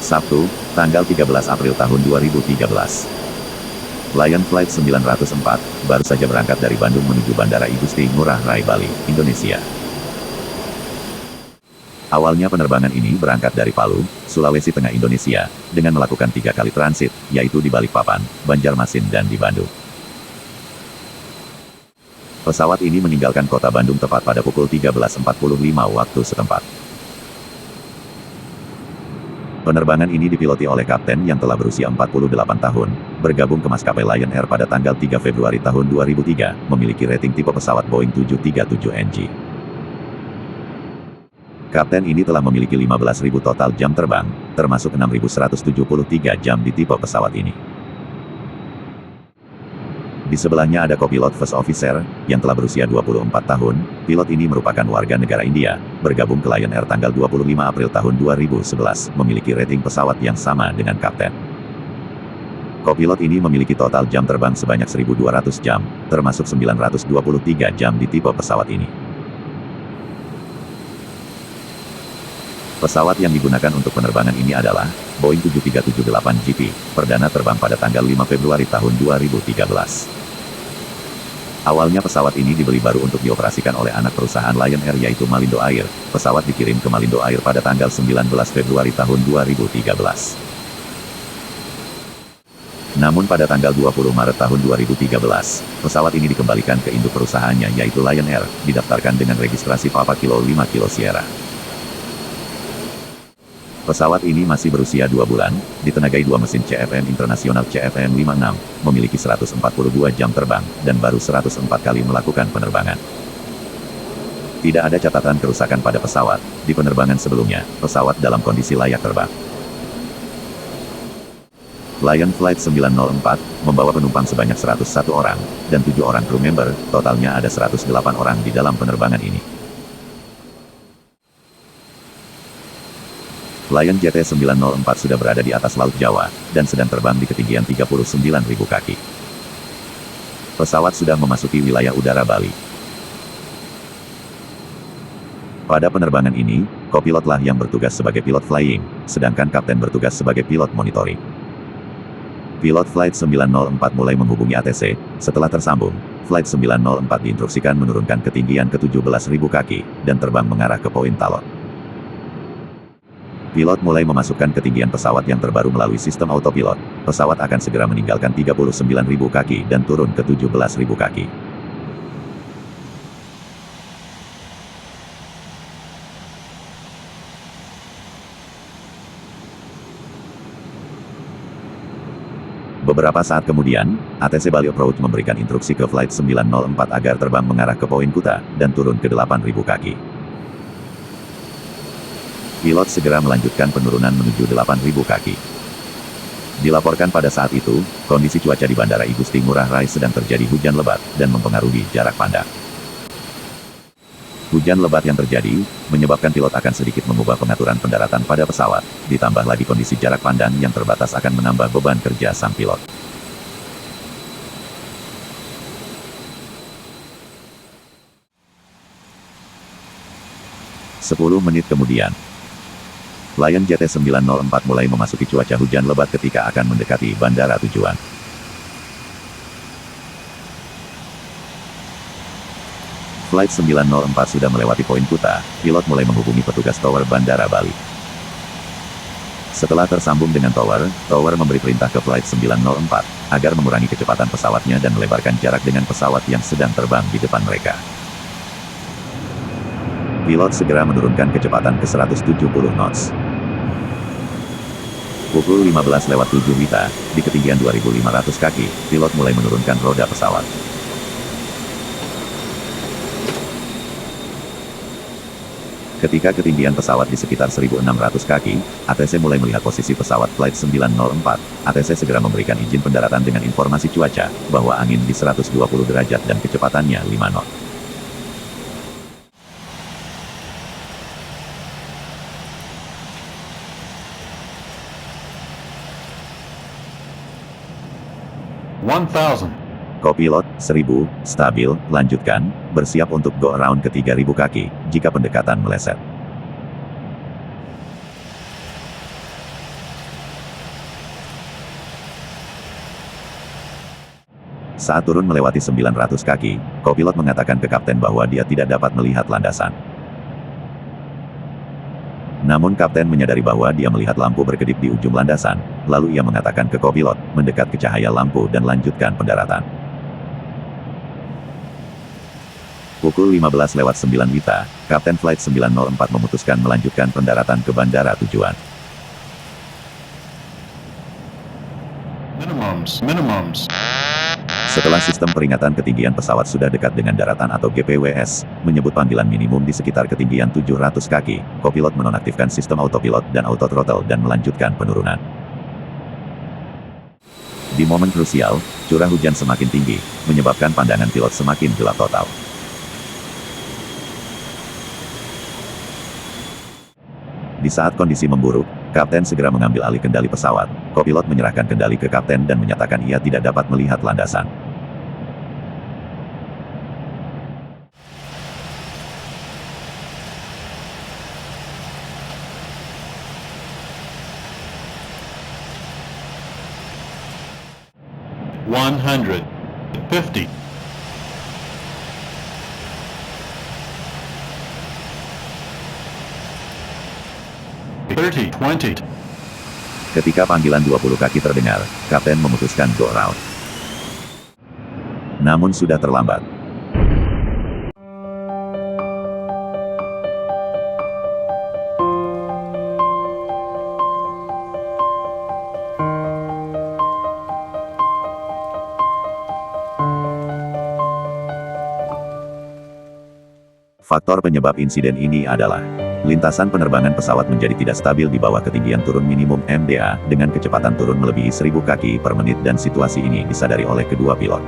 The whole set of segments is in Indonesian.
Sabtu, tanggal 13 April tahun 2013. Lion Flight 904, baru saja berangkat dari Bandung menuju Bandara Igusti Ngurah Rai Bali, Indonesia. Awalnya penerbangan ini berangkat dari Palu, Sulawesi Tengah Indonesia, dengan melakukan 3 kali transit, yaitu di Balikpapan, Banjarmasin dan di Bandung. Pesawat ini meninggalkan kota Bandung tepat pada pukul 13.45 waktu setempat. Penerbangan ini dipiloti oleh kapten yang telah berusia 48 tahun, bergabung ke maskapai Lion Air pada tanggal 3 Februari tahun 2003, memiliki rating tipe pesawat Boeing 737NG. Kapten ini telah memiliki 15.000 total jam terbang, termasuk 6.173 jam di tipe pesawat ini. Di sebelahnya ada kopilot first officer, yang telah berusia 24 tahun. Pilot ini merupakan warga negara India, bergabung ke Lion Air tanggal 25 April tahun 2011, memiliki rating pesawat yang sama dengan kapten. Kopilot ini memiliki total jam terbang sebanyak 1.200 jam, termasuk 923 jam di tipe pesawat ini. Pesawat yang digunakan untuk penerbangan ini adalah Boeing 7378GP, perdana terbang pada tanggal 5 Februari tahun 2013. Awalnya pesawat ini dibeli baru untuk dioperasikan oleh anak perusahaan Lion Air yaitu Malindo Air. Pesawat dikirim ke Malindo Air pada tanggal 19 Februari tahun 2013. Namun pada tanggal 20 Maret tahun 2013, pesawat ini dikembalikan ke induk perusahaannya yaitu Lion Air, didaftarkan dengan registrasi Papa Kilo 5 Kilo Sierra. Pesawat ini masih berusia 2 bulan, ditenagai 2 mesin CFM Internasional CFM56, memiliki 142 jam terbang, dan baru 104 kali melakukan penerbangan. Tidak ada catatan kerusakan pada pesawat. Di penerbangan sebelumnya, pesawat dalam kondisi layak terbang. Lion Flight 904, membawa penumpang sebanyak 101 orang, dan 7 orang kru member, totalnya ada 108 orang di dalam penerbangan ini. Lion JT904 sudah berada di atas Laut Jawa, dan sedang terbang di ketinggian 39.000 kaki. Pesawat sudah memasuki wilayah udara Bali. Pada penerbangan ini, kopilotlah yang bertugas sebagai pilot flying, sedangkan kapten bertugas sebagai pilot monitoring. Pilot Flight 904 mulai menghubungi ATC, setelah tersambung, Flight 904 diinstruksikan menurunkan ketinggian ke 17.000 kaki, dan terbang mengarah ke poin Talon. Pilot mulai memasukkan ketinggian pesawat yang terbaru melalui sistem autopilot. Pesawat akan segera meninggalkan 39.000 kaki dan turun ke 17.000 kaki. Beberapa saat kemudian, ATC Bali Approach memberikan instruksi ke Flight 904 agar terbang mengarah ke poin Kuta, dan turun ke 8.000 kaki. Pilot segera melanjutkan penurunan menuju 8.000 kaki. Dilaporkan pada saat itu, kondisi cuaca di Bandara Igusti Ngurah Rai sedang terjadi hujan lebat, dan mempengaruhi jarak pandang. Hujan lebat yang terjadi, menyebabkan pilot akan sedikit mengubah pengaturan pendaratan pada pesawat, ditambah lagi kondisi jarak pandang yang terbatas akan menambah beban kerja sang pilot. Sepuluh menit kemudian, Lion JT904 mulai memasuki cuaca hujan lebat ketika akan mendekati bandara tujuan. Flight 904 sudah melewati poin Kuta, pilot mulai menghubungi petugas tower Bandara Bali. Setelah tersambung dengan tower memberi perintah ke Flight 904, agar mengurangi kecepatan pesawatnya dan melebarkan jarak dengan pesawat yang sedang terbang di depan mereka. Pilot segera menurunkan kecepatan ke 170 knots. Pukul 15.07 WITA, di ketinggian 2.500 kaki, pilot mulai menurunkan roda pesawat. Ketika ketinggian pesawat di sekitar 1.600 kaki, ATC mulai melihat posisi pesawat Flight 904. ATC segera memberikan izin pendaratan dengan informasi cuaca, bahwa angin di 120 derajat dan kecepatannya 5 knot. Kopilot, 1000, stabil, lanjutkan, bersiap untuk go around ke 3000 kaki, jika pendekatan meleset. Saat turun melewati 900 kaki, kopilot mengatakan ke kapten bahwa dia tidak dapat melihat landasan. Namun kapten menyadari bahwa dia melihat lampu berkedip di ujung landasan, lalu ia mengatakan ke kopilot, mendekat ke cahaya lampu dan lanjutkan pendaratan. Pukul 15:09 WITA, Kapten Flight 904 memutuskan melanjutkan pendaratan ke bandara tujuan. Minimums. Setelah sistem peringatan ketinggian pesawat sudah dekat dengan daratan atau GPWS, menyebut panggilan minimum di sekitar ketinggian 700 kaki, kopilot menonaktifkan sistem autopilot dan auto throttle dan melanjutkan penurunan. Di momen krusial, curah hujan semakin tinggi, menyebabkan pandangan pilot semakin gelap total. Di saat kondisi memburuk, kapten segera mengambil alih kendali pesawat. Kopilot menyerahkan kendali ke kapten dan menyatakan ia tidak dapat melihat landasan. $150. 30-20. Ketika panggilan 20 kaki terdengar, kapten memutuskan go around. Namun sudah terlambat. Faktor penyebab insiden ini adalah lintasan penerbangan pesawat menjadi tidak stabil di bawah ketinggian turun minimum MDA dengan kecepatan turun melebihi 1000 kaki per menit dan situasi ini disadari oleh kedua pilot.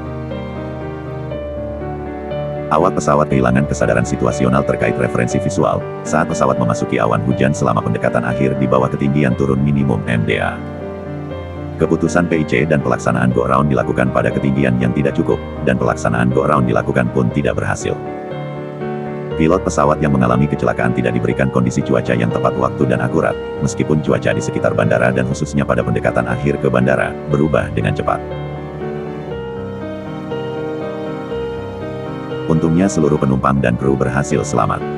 Awak pesawat kehilangan kesadaran situasional terkait referensi visual saat pesawat memasuki awan hujan selama pendekatan akhir di bawah ketinggian turun minimum MDA. Keputusan PIC dan pelaksanaan go around dilakukan pada ketinggian yang tidak cukup, dan pelaksanaan go around dilakukan pun tidak berhasil. Pilot pesawat yang mengalami kecelakaan tidak diberikan kondisi cuaca yang tepat waktu dan akurat, meskipun cuaca di sekitar bandara dan khususnya pada pendekatan akhir ke bandara, berubah dengan cepat. Untungnya seluruh penumpang dan kru berhasil selamat.